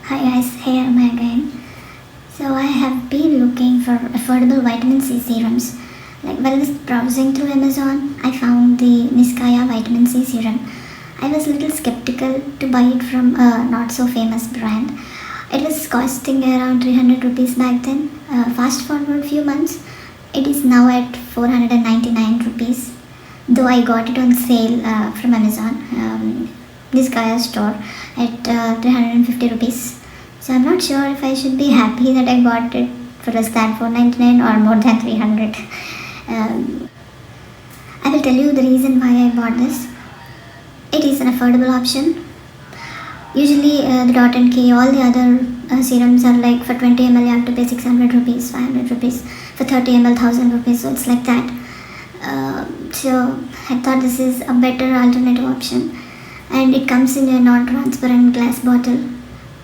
Hi guys, here am I again. So I have been looking for affordable vitamin C serums. Like while I was browsing through Amazon, I found the Niskaya vitamin C serum. I was a little skeptical to buy it from a not so famous brand. It was costing around 300 rupees back then. Fast forward few months, it is now at 499 rupees. Though I got it on sale from Amazon, Niskaya store at 350 rupees. So I'm not sure if I should be happy that I got it for less than 499 or more than 300. Um, I will tell you the reason why I bought this. It is an affordable option. Usually the Dot and K, all the other serums are like for 20 ml you have to pay 600 rupees, 500 rupees, for 30 ml 1000 rupees. So it's like that. So I thought this is a better alternative option, and it comes in a non-transparent glass bottle.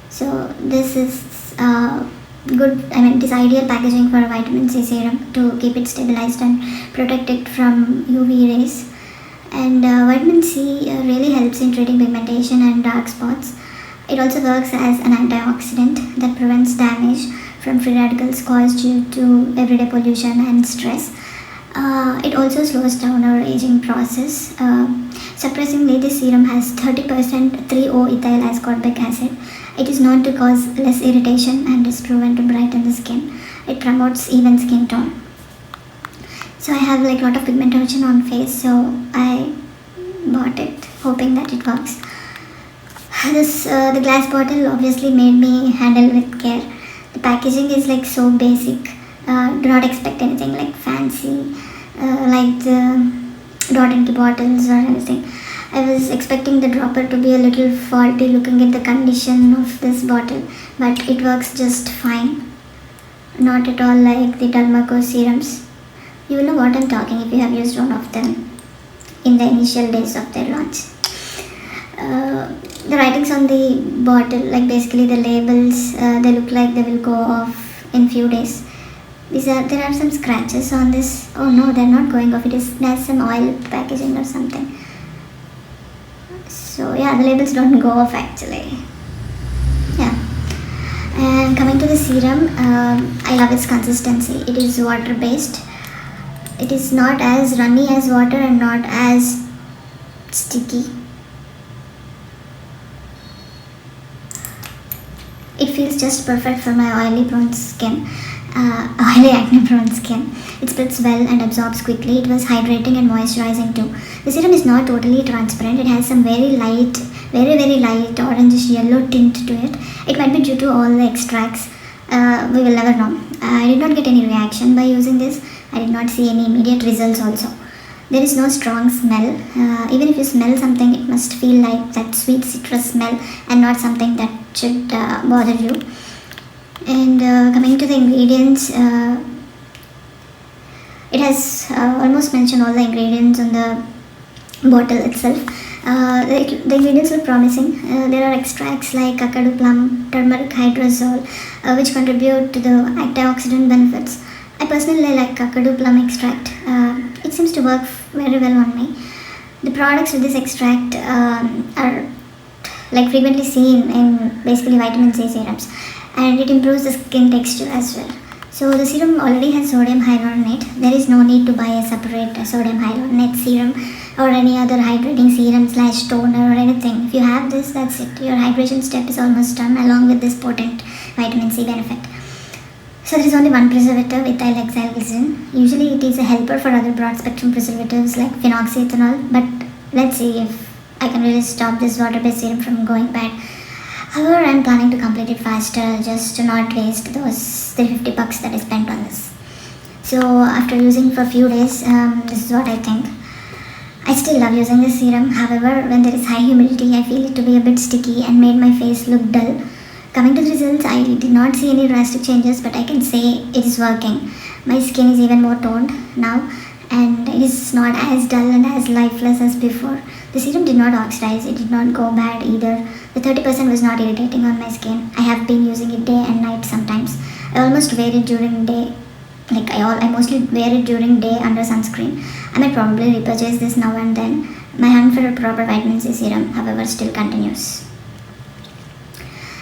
So this is good. I mean, it is ideal packaging for a vitamin C serum to keep it stabilized and protect it from UV rays. And vitamin C really helps in treating pigmentation and dark spots. It also works as an antioxidant that prevents damage from free radicals caused due to everyday pollution and stress. It also slows down our aging process. Surprisingly, this serum has 30% 3-O-ethyl ascorbic acid. It is known to cause less irritation and is proven to brighten the skin. It promotes even skin tone. So I have like a lot of pigmentation on face, so I bought it hoping that it works. This the glass bottle obviously made me handle with care. The packaging is like so basic. Do not expect anything like fancy, like the Dot and Key bottles or anything. I was expecting the dropper to be a little faulty looking at the condition of this bottle, but it works just fine. Not at all like the Dermaco serums. You will know what I'm talking if you have used one of them in the initial days of their launch. The writings on the bottle, like basically the labels, they look like they will go off in few days. There are some scratches on this. Oh no, they're not going off. There's some oil packaging or something. So yeah, the labels don't go off actually. Yeah. And coming to the serum, I love its consistency. It is water based. It is not as runny as water and not as sticky. It feels just perfect for my oily prone skin. Oily acne prone skin. It spreads well and absorbs quickly. It was hydrating and moisturizing too. The serum is not totally transparent. It has some very light, very light orangish yellow tint to it. It might be due to all the extracts. We will never know. I did not get any reaction by using this. I did not see any immediate results also. There is no strong smell. Even if you smell something, it must feel like that sweet citrus smell and not something that should bother you. And coming to the ingredients, it has almost mentioned all the ingredients on the bottle itself. The ingredients look promising. There are extracts like kakadu plum, turmeric hydrosol, which contribute to the antioxidant benefits. I personally like kakadu plum extract. It seems to work very well on me. The products with this extract are like frequently seen in basically vitamin C serums, and it improves the skin texture as well. So the serum already has sodium hyaluronate. There is no need to buy a separate sodium hyaluronate serum or any other hydrating serum slash toner or anything. If you have this, that's it. Your hydration step is almost done along with this potent vitamin C benefit. So there is only one preservative, ethyl hexylglycerin. Usually it is a helper for other broad spectrum preservatives like phenoxyethanol, but let's see if I can really stop this water-based serum from going bad. However, I am planning to complete it faster just to not waste those 350 bucks that I spent on this. So after using for a few days, this is what I think. I still love using this serum. However, when there is high humidity, I feel it to be a bit sticky and made my face look dull. Coming to the results, I did not see any drastic changes, but I can say it is working. My skin is even more toned now, and it is not as dull and as lifeless as before. The serum did not oxidize, it did not go bad either. The 30% was not irritating on my skin. I have been using it day and night sometimes. I almost wear it during day. I mostly wear it during day under sunscreen. I might probably repurchase this now and then. My hunt for a proper vitamin C serum, however, still continues.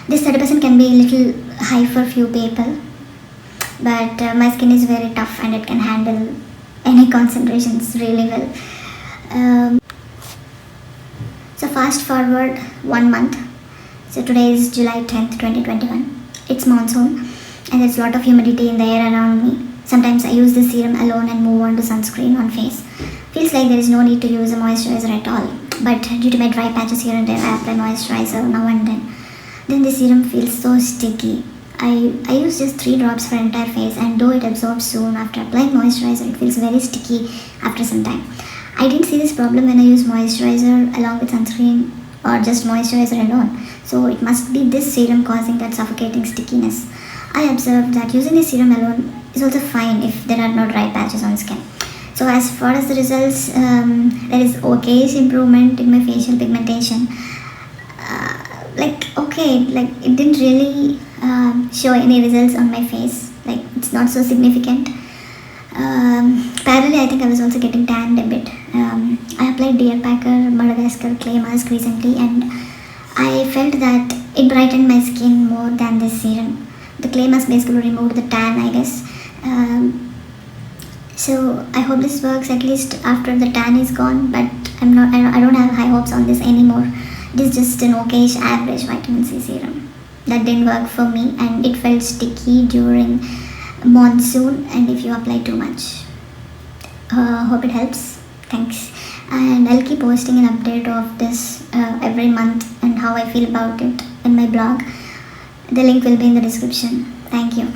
This 30% can be a little high for few people, but my skin is very tough and it can handle any concentrations really well. Um, so fast forward 1 month. So today is July 10th, 2021. It's monsoon and there's a lot of humidity in the air around me. Sometimes I use this serum alone and move on to sunscreen on face. Feels like there is no need to use a moisturizer at all. But due to my dry patches here and there, I apply moisturizer now and then. Then the serum feels so sticky. I use just 3 drops for entire face, and though it absorbs soon after applying moisturizer, it feels very sticky after some time. I didn't see this problem when I use moisturizer along with sunscreen or just moisturizer alone. So it must be this serum causing that suffocating stickiness. I observed that using the serum alone is also fine if there are no dry patches on skin. So as far as the results, there is okayish improvement in my facial pigmentation. Like it didn't really show any results on my face. Like it's not so significant. Parallelly, I think I was also getting tanned a bit. I applied Dear Packer Madagascar clay mask recently, and I felt that it brightened my skin more than this serum. The clay mask basically removed the tan, I guess. So I hope this works at least after the tan is gone. But I don't have high hopes on this anymore. It is just an okayish average vitamin C serum that didn't work for me, and it felt sticky during monsoon and if you apply too much. Hope it helps. Thanks. And I'll keep posting an update of this every month and how I feel about it in my blog. The link will be in the description. Thank you.